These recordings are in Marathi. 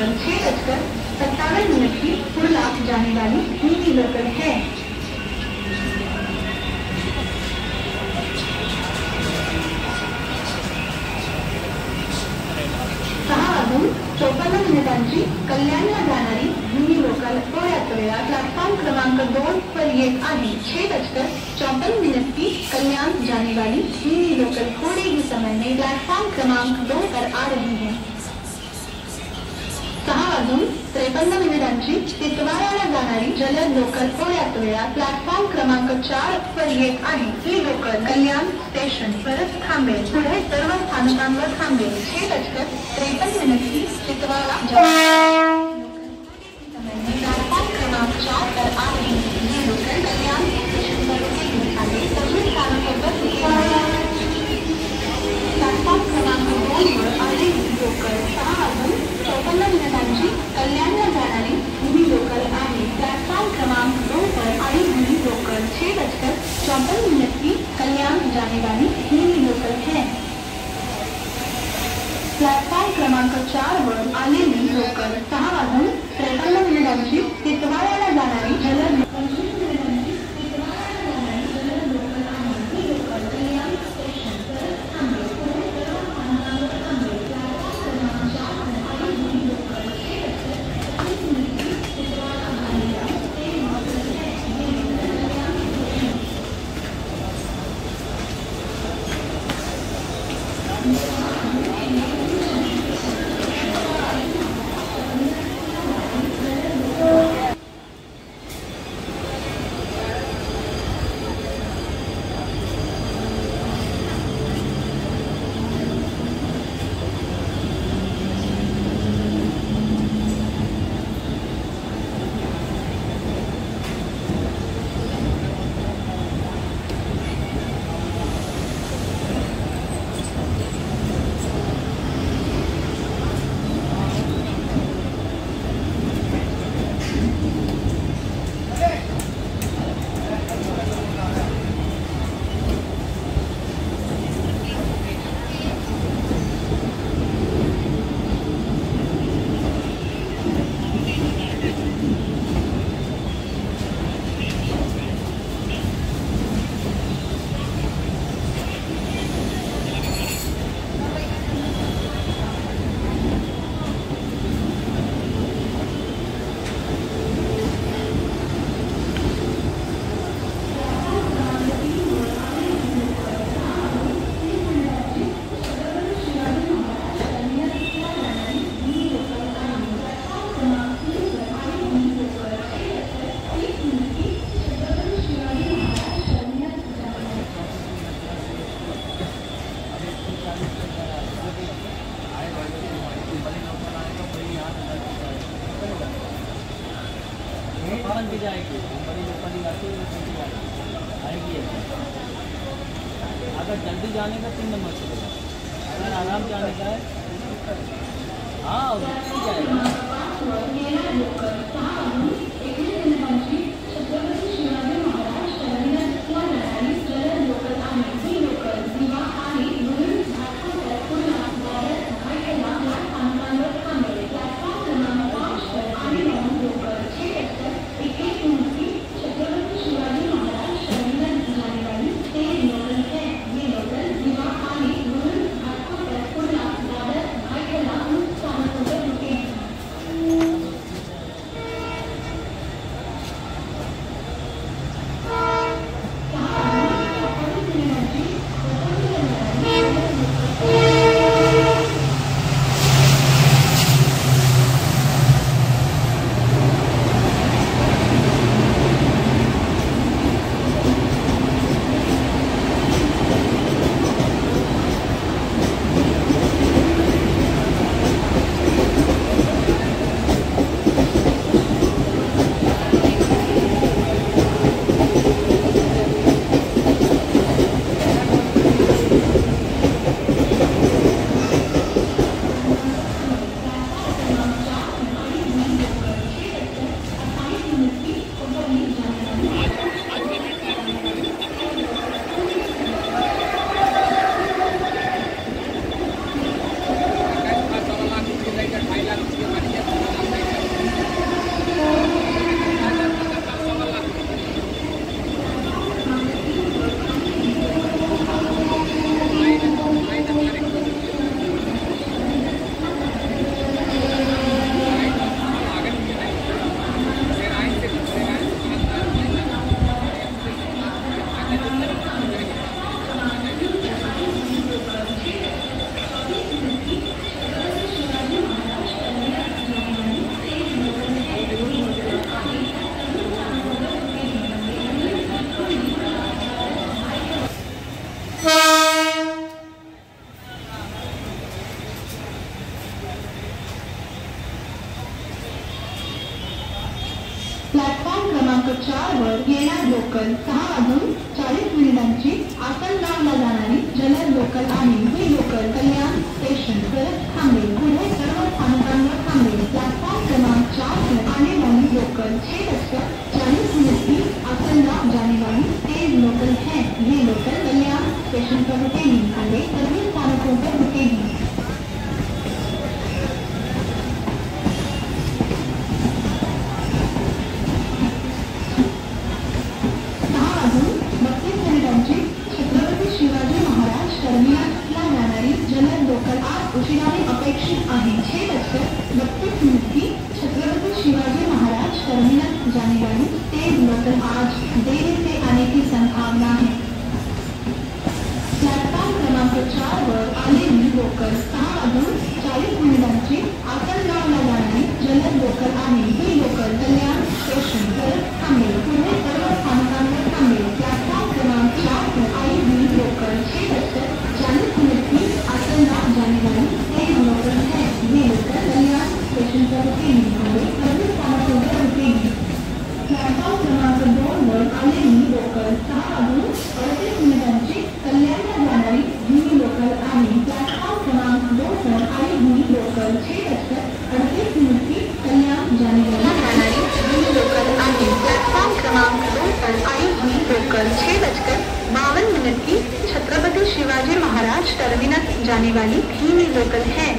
लोकल 6:57 की कुर्ला जाने वाली नीली लोकल है। वाजून 54 मिनिटांची कल्याणला जाणारी जुनी लोकल थोड्याच वेळात प्लॅटफॉर्म क्रमांक 2 पर येत आहे। 6:54 की कल्याण जाने वाली जुनी लोकल थोड़े ही समय में प्लेटफॉर्म क्रमांक 2 पर आ रही है। 6:53 तितवाराला जाणारी जलद लोकल थोड्याच वेळात प्लॅटफॉर्म क्रमांक 4 पर येत आहे। ही लोकल कल्याण स्टेशन परत थांबेल, पुढे सर्व स्थानकांवर थांबेल। 6:53 की तितवारा प्लॅटफॉर्म क्रमांक 4 पर आ रही है। ये लोकल कल्याण स्टेशन पर रुकेगी, आगे सभी स्थानकों पर रुकेगी। प्लॅटफॉर्म क्रमांक 2 वर आलेली लोकल 6:54 मिनिटांची कल्याणला जाणारी जुनी लोकल आहे। प्लॅटफॉर्म क्रमांक 2 पर आई हुई लोकल 6:54 की कल्याण जाने वाली नीली लोकल है। प्लॅटफॉर्म क्रमांक 4 वर आलेली लोकल 6:53 मिनिटांची तितवाराला जाणारी जलद अगर जल्दी जाने का 3 नंबर चलेगा, अगर आराम जाने का है हाँ जाएगा। 4 वर येणार लोकल 6:40 आसनगावला जाणारी जलद लोकल आहे. ही लोकल कल्याण स्टेशन परत थांबेल. पुढे सर्व स्थानकांवर थांबेल. प्लॅटफॉर्म क्रमांक 4 पर आने वाली लोकल 6:40 की आसनगाव जाने वाली तेज लोकल है. ये लोकल कल्याण स्टेशन पर रुकेगी. आगे सभी स्थानकों पर रुकेगी. छत्रपती शिवाजी महाराज टर्मिनसला जाणारी जलद लोकल आज उशिराने अपेक्षित आहे. 6:32 की छत्रपति शिवाजी महाराज टर्मिनस जाने वाली तेज लोकल आज देरी से आने की संभावना है. प्लॅटफॉर्म क्रमांक 4 वर आलेली लोकल 6:40 आसनगावला जाणारी जलद लोकल आहे. ही लोकल कल्याण स्टेशन पर थांबेल. पुढे सर्व स्थानकांवर थांबेल. प्लॅटफॉर्म क्रमांक 4 पर आई हुई लोकल 6:40 की आसनगाव जाने वाली तेज लोकल है. ये लोकल कल्याण स्टेशन पर रुकेगी. आगे सभी स्थानकों पर रुकेगी. प्लॅटफॉर्म क्रमांक 2 वर आलेली लोकल 6:38 कल्याणला जाणारी जुनी लोकल आहे. प्लॅटफॉर्म क्रमांक 2 पर आई हुई लोकल 6:38 की कल्याण जाने वाली जुनी लोकल आहे. प्लॅटफॉर्म क्रमांक 2 पर आई हुई लोकल 6:52 की छत्रपति शिवाजी महाराज टर्मिनस जाने वाली धीमी लोकल है.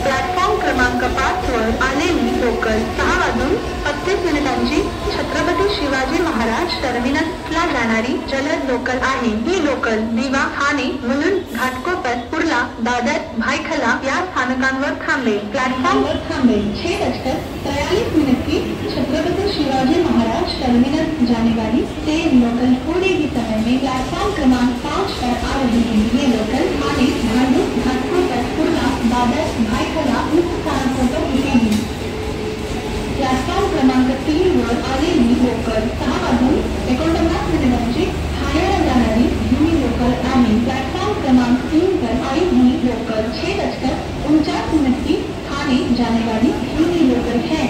प्लॅटफॉर्म क्रमांक 5 वर आलेली लोकल 6:35 छत्रपती शिवाजी महाराज टर्मिनसला जाणारी जलद लोकल आहे. ही लोकल दिवा, ठाणे, मुलुंड, घाटकोपर, कुर्ला, दादर, भायखला या स्थानकांवर थांबेल. प्लॅटफॉर्मवर थांबेल. 6:43 की छत्रपति शिवाजी महाराज टर्मिनस जाने वाली तेज लोकल थोड़े ही समय में प्लैटफॉर्म क्रमांक 5 पर आ रही है. ये लोकल ठाणे, भांडुप, घाटकोपर, कुर्ला, दादर, भायखला इन स्थानकों पर रुकेगी. प्लॅटफॉर्म क्रमांक 3 वर आलेली लोकल 6:49 ठाण्याला जाणारी जुनी लोकल आहे. प्लॅटफॉर्म क्रमांक 3 पर आई हुई लोकल 6:49 ठाणे जाने वाली जुनी लोकल है.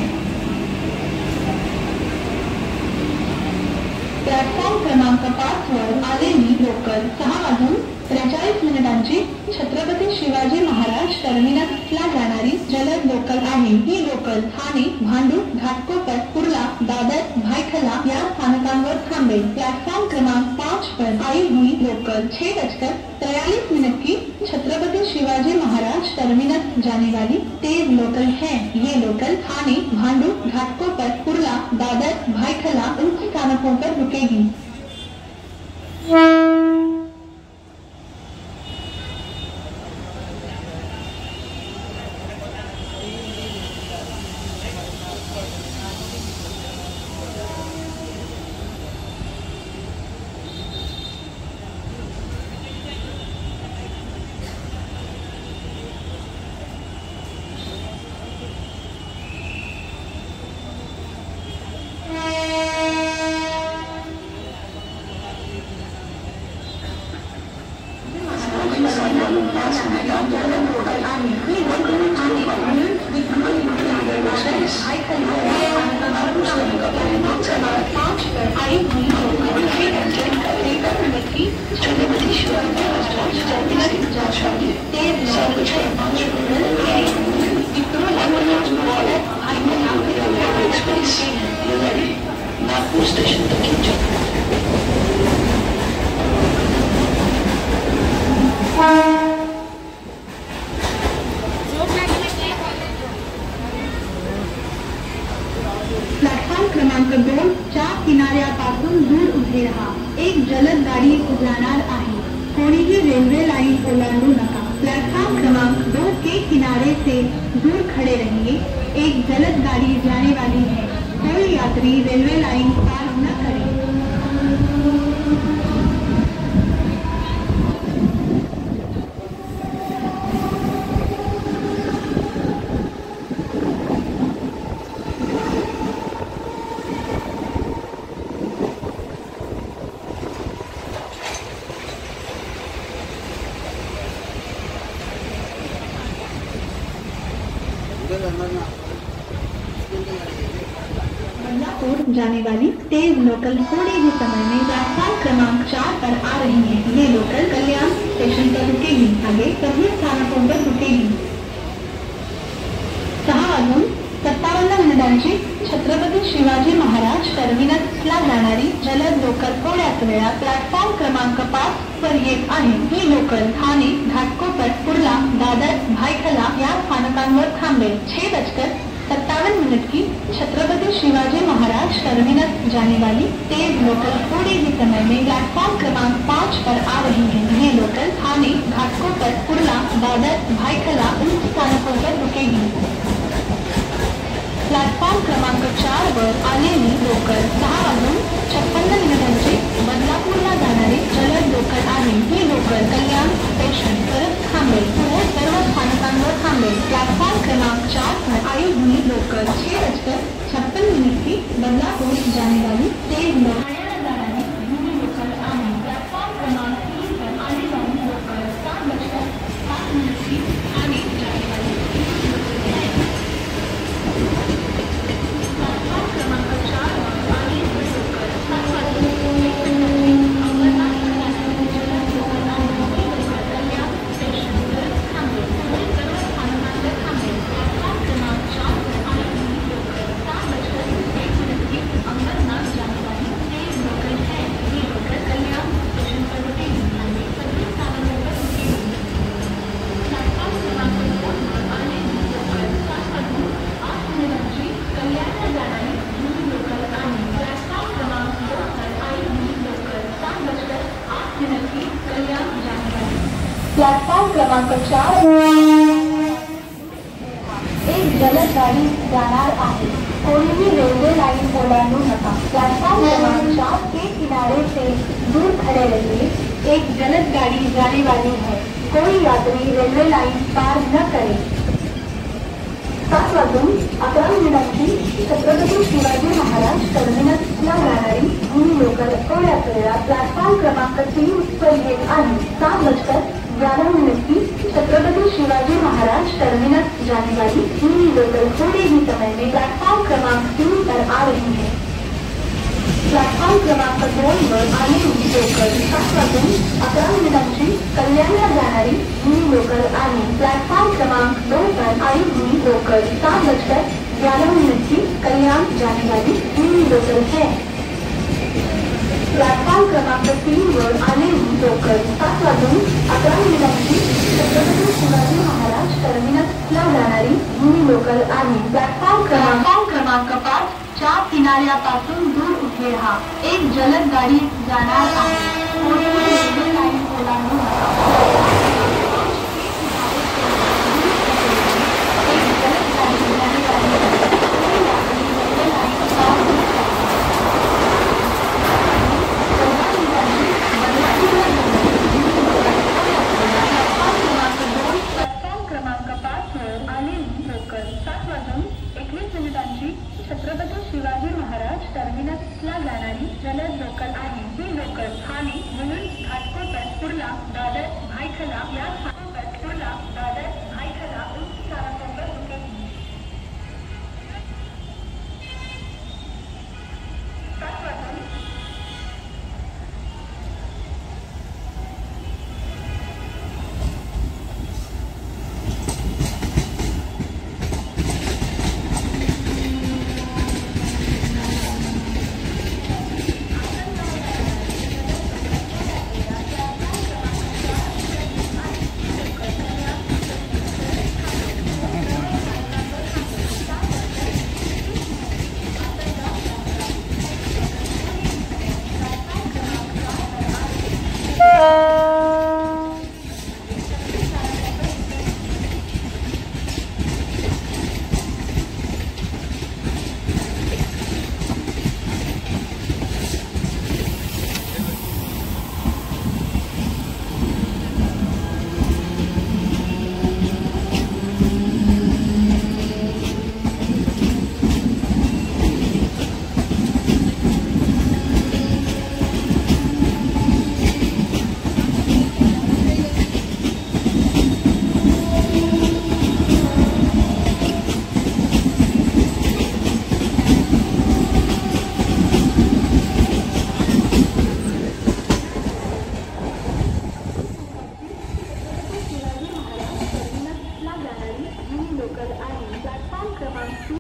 प्लॅटफॉर्म क्रमांक 5 वर आलेली लोकल 6:43 छत्रपती शिवाजी महाराज टर्मिनसला जाणारी जलद लोकल आहे. ही लोकल ठाणे, भांडुप, घाटकोपर, कुर्ला, दादर, भायखला या स्थानकांवर थांबेल. प्लॅटफॉर्म क्रमांक 5 पर आई हुई लोकल 6:43 की छत्रपति शिवाजी महाराज टर्मिनस जाने वाली तेज लोकल है. ये लोकल ठाणे, भांडुप, घाटकोपर, कुर्ला, दादर, भायखला इन स्थानकों पर रुकेगी. प्लॅटफॉर्म क्रमांक 2 च्या किनाऱ्यापासून दूर उभे रहा. एक जलद गाडी जाणार आहे. कोणीही रेल्वे लाइन ओलांडू नका. प्लेटफॉर्म क्रमांक 2 के किनारे से दूर खड़े रहिए. एक जलद गाड़ी जाने वाली है. कोई यात्री रेलवे लाइन पार न करे. बदलापुर जाने वाली तेज लोकल थोड़े ही समय में प्लेटफॉर्म क्रमांक 4 पर आ रही है। ये लोकल कल्याण स्टेशन पर रुकेगी, आगे सभी स्थानकों पर रुकेगी। 6:57 छत्रपती शिवाजी महाराज टर्मिनसला जाणारी जलद लोकल थोड्याच वेळात प्लॅटफॉर्म क्रमांक 5 पर येत आहे। ही लोकल ठाणे, घाटकोपर, कुर्ला, दादर, भायखला या स्थानकांवर थांबेल। 6:57 की छत्रपति शिवाजी महाराज टर्मिनस जाने वाली तेज लोकल थोड़े ही समय में प्लेटफॉर्म क्रमांक 5 पर आ रही है। ये लोकल ठाणे, घाटकोपर, कुर्ला, दादर, भायखला इन स्थानकों पर रुकेगी। प्लॅटफॉर्म क्रमांक 4 वर आलेली लोकल 6:56 बदलापूरला जाणारी जलद लोकल आहे। ही लोकल कल्याण स्टेशन परत थांबेल, पुढे सर्व स्थानकांवर थांबेल। प्लॅटफॉर्म क्रमांक 4 पर आई हुई लोकल 6:56 की बदलापुर जाने वाली तेज लोकल आहे। प्लॅटफॉर्म क्रमांक 3 पर आने वाली लोकल 7:07 की आने जाने वाली प्लॅटफॉर्म क्रमांक 4 एक जलद गाड़ी जाणार आहे। कोई भी रेलवे लाइन ओलांडू नका। प्लॅटफॉर्म क्रमांक 4 के किनारे से दूर खड़े रहिए। एक जलद गाड़ी जाने वाली है, कोई यात्री रेलवे लाइन पार न करे। 7:11 छत्रपती शिवाजी महाराज टर्मिनसला जाणारी ही लोकल थोड्याच वेळात प्लॅटफॉर्म क्रमांक 3 पर येत आहे। 7:11 की छत्रपति शिवाजी महाराज टर्मिनस जाने वाली ही लोकल थोड़े ही समय में प्लेटफॉर्म क्रमांक 3 पर आ रही है। प्लेटफॉर्म क्रमांक 2 पर आने वाली लोकल 7:11 कल्याणला जाणारी ही लोकल आहे। प्लेटफॉर्म क्रमांक 2 पर आई हुई लोकल 7:11 की कल्याण जाने वाली ही लोकल है। प्लॅटफॉर्म क्रमांक 3 वर आलेली लोकल 7:11 की छत्रपती शिवाजी महाराज टर्मिनसला जाणारी ही लोकल आहे। प्लॅटफॉर्म क्रमांक 5 च्या किनाऱ्यापासून दूर उभे राहा। एक जलद गाडी जाणार आहे, कोणीही रेल्वे लाईन ओलांडू नका। एक जलद गाडी जाणार आहे, रेल्वे लाईन पार छत्रपती शिवाजी महाराज टर्मिनसला जाणारी जलद लोकल आहे। ही लोकल ठाणे, मुलुंड, घाटकोपर, कुर्ला, दादर, भायखला या